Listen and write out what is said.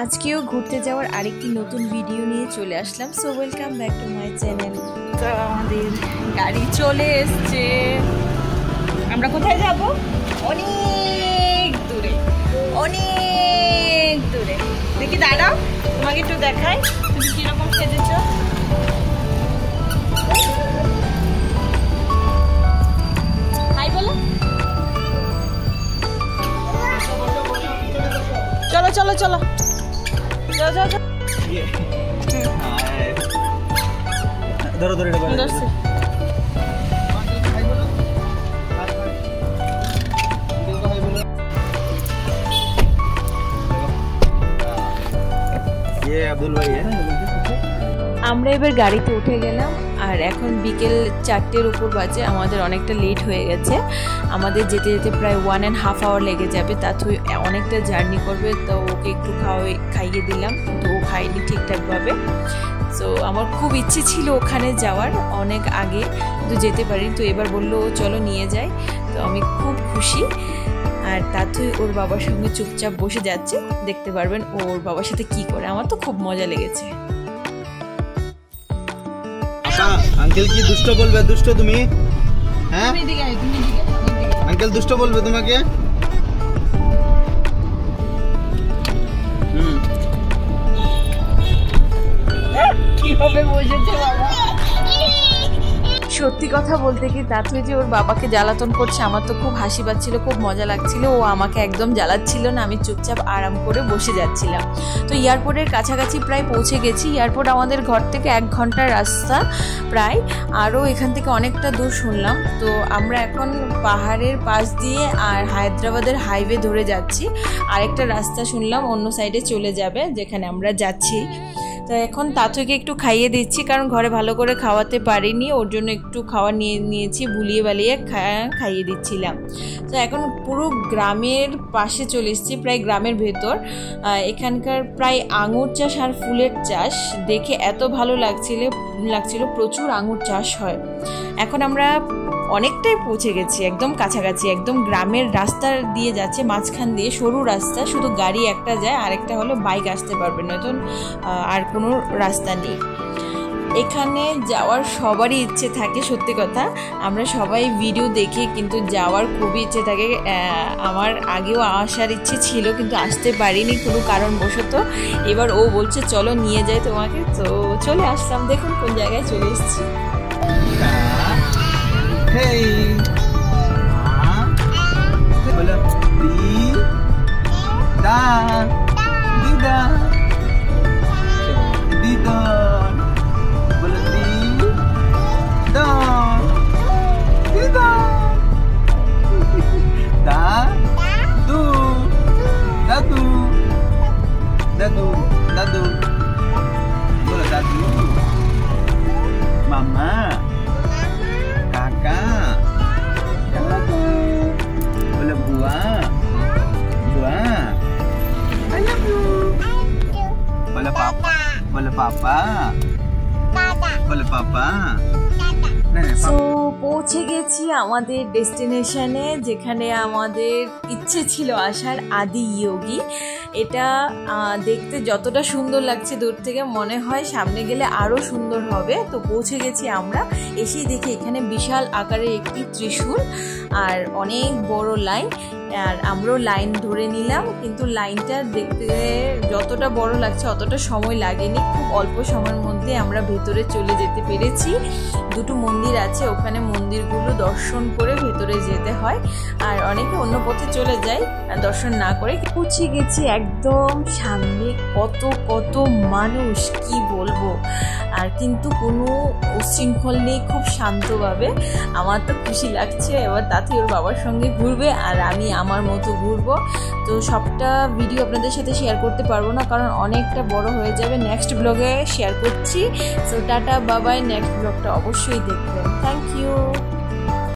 আজকেও ঘুরতে যাওয়ার আরেকটি নতুন ভিডিও নিয়ে চলে আসলাম। So welcome back to my channel. তো আমাদের গাড়ি চলে এসছে। আমরা কোথায় যাব? অনেক দূরে, অনেক দূরে। দেখি দাঁড়াও, তোমাকে একটু দেখাই তুমি কিরকম সেজেছো। হাই বলো। চলো চলো চলো, যাও যাও যাও। ধরো ধরো এটা ধরছি। ये अब्दुल भाई है ना। আমরা এবার গাড়িতে উঠে গেলাম আর এখন বিকেল 4টের উপর বাজে। আমাদের অনেকটা লেট হয়ে গেছে। আমাদের যেতে যেতে প্রায় 1.5 আওয়ার লেগে যাবে। তাতে অনেকটা জার্নি করবে, তো ওকে একটু খাইয়ে দিলাম, তো ও খাইনি ঠিকঠাকভাবে। সো আমার খুব ইচ্ছে ছিল ওখানে যাওয়ার অনেক আগে, কিন্তু যেতে পারিনি। তো এবার বললো চলো নিয়ে যাই, তো আমি খুব খুশি। আর তাতে ওর বাবার সঙ্গে চুপচাপ বসে যাচ্ছে, দেখতে পারবেন ওর বাবার সাথে কি করে। আমার তো খুব মজা লেগেছে। अंकल की दुष्ट बोलबे, दुष्ट तुम्हें हैं? अंकल दुष्ट बोलबे तुम्हें সত্যি কথা বলতে কি, তাতে যে ওর বাবাকে জ্বালাতন করছে, আমার তো খুব হাসি পাচ্ছিল, খুব মজা লাগছিল। ও আমাকে একদম জ্বালাচ্ছিল না, আমি চুপচাপ আরাম করে বসে যাচ্ছিলাম। তো এয়ারপোর্টের কাছাকাছি প্রায় পৌঁছে গেছি। এয়ারপোর্ট আমাদের ঘর থেকে 1 ঘন্টার রাস্তা প্রায়, আরও এখান থেকে অনেকটা দূর শুনলাম। তো আমরা এখন পাহাড়ের পাশ দিয়ে আর হায়দ্রাবাদের হাইওয়ে ধরে যাচ্ছি। আরেকটা রাস্তা শুনলাম অন্য সাইডে চলে যাবে, যেখানে আমরা যাচ্ছি। তো এখন তাতুকে একটু খাইয়ে দিচ্ছি, কারণ ঘরে ভালো করে খাওয়াতে পারিনি, ওর জন্য একটু খাওয়া নিয়েছি, বুলিয়ে বালিয়ে খাইয়ে দিচ্ছিলাম। তো এখন পুরো গ্রামের পাশে চলে এসেছি, প্রায় গ্রামের ভেতর। এখানকার প্রায় আঙুর চাষ আর ফুলের চাষ দেখে এত ভালো লাগছিল। প্রচুর আঙুর চাষ হয়। এখন আমরা অনেকটাই পৌঁছে গেছি, একদম কাছাকাছি। একদম গ্রামের রাস্তা দিয়ে যাচ্ছে, মাঝখান দিয়ে সরু রাস্তা, শুধু গাড়ি একটা যায়, আরেকটা হলো বাইক আসতে পারবে, নয়তো আর কোনো রাস্তা নেই। এখানে যাওয়ার সবারই ইচ্ছে থাকে, সত্যি কথা। আমরা সবাই ভিডিও দেখি, কিন্তু যাওয়ার খুবই ইচ্ছে থাকে। আমার আগেও আসার ইচ্ছে ছিল, কিন্তু আসতে পারিনি কোনো কারণবশত। এবার ও বলছে চলো নিয়ে যাই তোমাকে, তো চলে আসলাম। দেখুন কোন জায়গায় চলে এসেছি। Hey, बोलो दीदा, दीदा, दीदा, बोलो दीदा, दीदा, दादू, दादू, दादू, दादू, बोलो दादू, मामा, kakak, boleh buah, buah, I love you, boleh papa, boleh papa, boleh papa. So পৌঁছে গেছি আমাদের ডেস্টিনেশনে, যেখানে আমাদের ইচ্ছে ছিল আসার, আদি যোগী। এটা দেখতে যতটা সুন্দর লাগছে দূর থেকে, মনে হয় সামনে গেলে আরও সুন্দর হবে। তো পৌঁছে গেছি আমরা। এসেই দেখি এখানে বিশাল আকারের একটি ত্রিশূল আর অনেক বড় লাইন। আর আমরাও লাইন ধরে নিলাম, কিন্তু লাইনটা দেখতে যতটা বড় লাগছে অতটা সময় লাগেনি। খুব অল্প সময়ের মধ্যে আমরা ভেতরে চলে যেতে পেরেছি। 2টো মন্দির আছে, ওখানে মন্দিরগুলো দর্শন করে ভেতরে যেতে হয়, আর অনেকে অন্য পথে চলে যায় দর্শন না করে। পৌঁছে গেছি একদম সামনে। কত কত মানুষ, কি বলবো। আর কিন্তু কোনো উচ্ছৃঙ্খল নেই, খুব শান্তভাবে। আমার তো খুশি লাগছে। এবার তাতে ওর বাবার সঙ্গে ঘুরবে আর আমি আমার মতো ঘুরবো। তো সবটা ভিডিও আপনাদের সাথে শেয়ার করতে পারবো না, কারণ অনেকটা বড় হয়ে যাবে। নেক্সট ব্লগে শেয়ার করছি। সো টাটা, বাবাই। নেক্সট ব্লগটা অবশ্যই দেখবেন। Thank you.